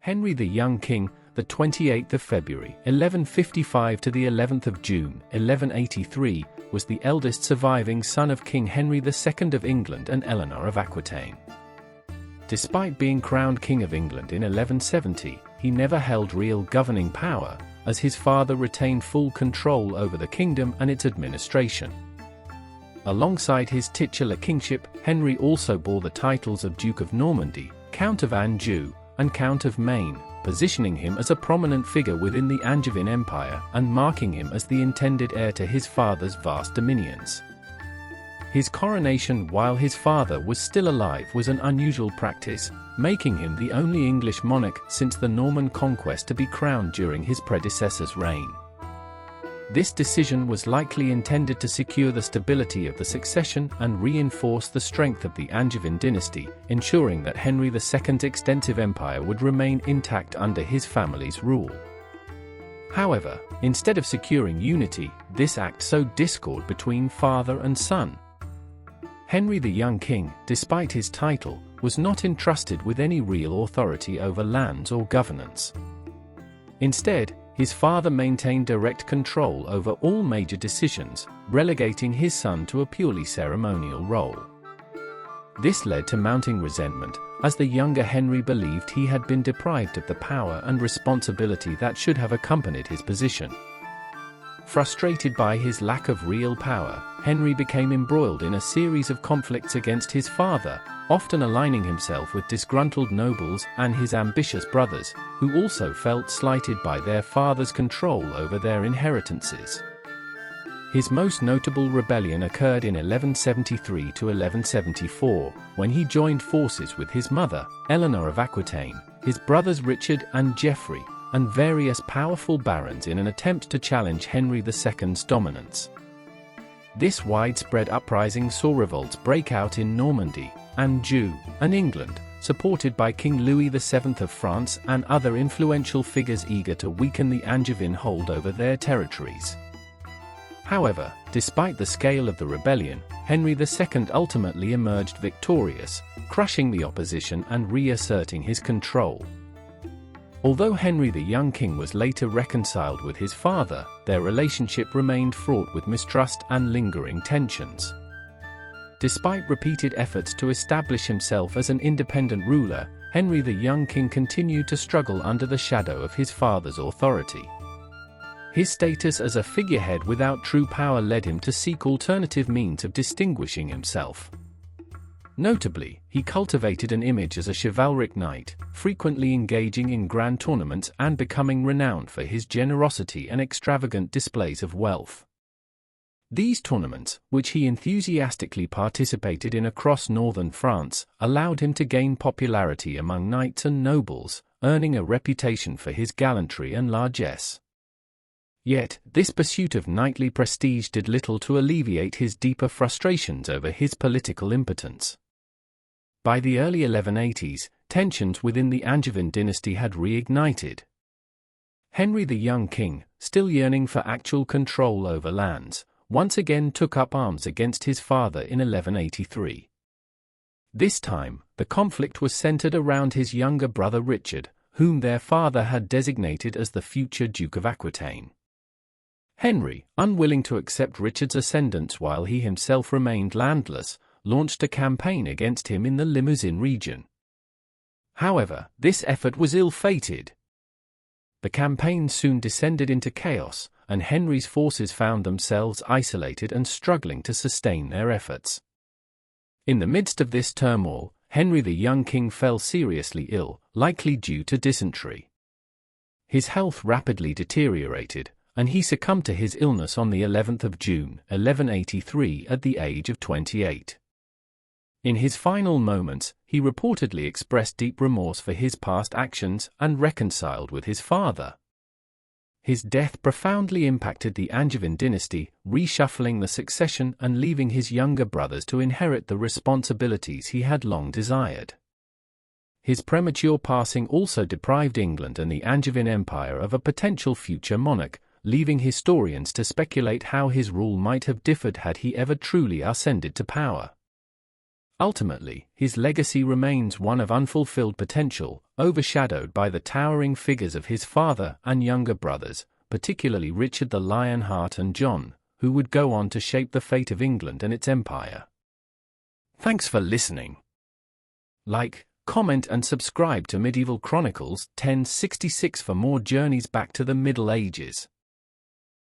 Henry the Young King, the 28th of February, 1155 to the 11th of June, 1183, was the eldest surviving son of King Henry II of England and Eleanor of Aquitaine. Despite being crowned King of England in 1170, he never held real governing power, as his father retained full control over the kingdom and its administration. Alongside his titular kingship, Henry also bore the titles of Duke of Normandy, Count of Anjou, and Count of Maine, positioning him as a prominent figure within the Angevin Empire and marking him as the intended heir to his father's vast dominions. His coronation while his father was still alive was an unusual practice, making him the only English monarch since the Norman conquest to be crowned during his predecessor's reign. This decision was likely intended to secure the stability of the succession and reinforce the strength of the Angevin dynasty, ensuring that Henry II's extensive empire would remain intact under his family's rule. However, instead of securing unity, this act sowed discord between father and son. Henry the Young King, despite his title, was not entrusted with any real authority over lands or governance. Instead, his father maintained direct control over all major decisions, relegating his son to a purely ceremonial role. This led to mounting resentment, as the younger Henry believed he had been deprived of the power and responsibility that should have accompanied his position. Frustrated by his lack of real power, Henry became embroiled in a series of conflicts against his father, often aligning himself with disgruntled nobles and his ambitious brothers, who also felt slighted by their father's control over their inheritances. His most notable rebellion occurred in 1173 to 1174, when he joined forces with his mother, Eleanor of Aquitaine, his brothers Richard and Geoffrey, and various powerful barons in an attempt to challenge Henry II's dominance. This widespread uprising saw revolts break out in Normandy, Anjou, and England, supported by King Louis VII of France and other influential figures eager to weaken the Angevin hold over their territories. However, despite the scale of the rebellion, Henry II ultimately emerged victorious, crushing the opposition and reasserting his control. Although Henry the Young King was later reconciled with his father, their relationship remained fraught with mistrust and lingering tensions. Despite repeated efforts to establish himself as an independent ruler, Henry the Young King continued to struggle under the shadow of his father's authority. His status as a figurehead without true power led him to seek alternative means of distinguishing himself. Notably, he cultivated an image as a chivalric knight, frequently engaging in grand tournaments and becoming renowned for his generosity and extravagant displays of wealth. These tournaments, which he enthusiastically participated in across northern France, allowed him to gain popularity among knights and nobles, earning a reputation for his gallantry and largesse. Yet, this pursuit of knightly prestige did little to alleviate his deeper frustrations over his political impotence. By the early 1180s, tensions within the Angevin dynasty had reignited. Henry the Young King, still yearning for actual control over lands, once again took up arms against his father in 1183. This time, the conflict was centered around his younger brother Richard, whom their father had designated as the future Duke of Aquitaine. Henry, unwilling to accept Richard's ascendance while he himself remained landless, launched a campaign against him in the Limousin region. However, this effort was ill-fated. The campaign soon descended into chaos, and Henry's forces found themselves isolated and struggling to sustain their efforts. In the midst of this turmoil, Henry the Young King fell seriously ill, likely due to dysentery. His health rapidly deteriorated, and he succumbed to his illness on the 11th of June, 1183 at the age of 28. In his final moments, he reportedly expressed deep remorse for his past actions and reconciled with his father. His death profoundly impacted the Angevin dynasty, reshuffling the succession and leaving his younger brothers to inherit the responsibilities he had long desired. His premature passing also deprived England and the Angevin Empire of a potential future monarch, leaving historians to speculate how his rule might have differed had he ever truly ascended to power. Ultimately, his legacy remains one of unfulfilled potential, overshadowed by the towering figures of his father and younger brothers, particularly Richard the Lionheart and John, who would go on to shape the fate of England and its empire. Thanks for listening. Like, comment and subscribe to Medieval Chronicles 1066 for more journeys back to the Middle Ages.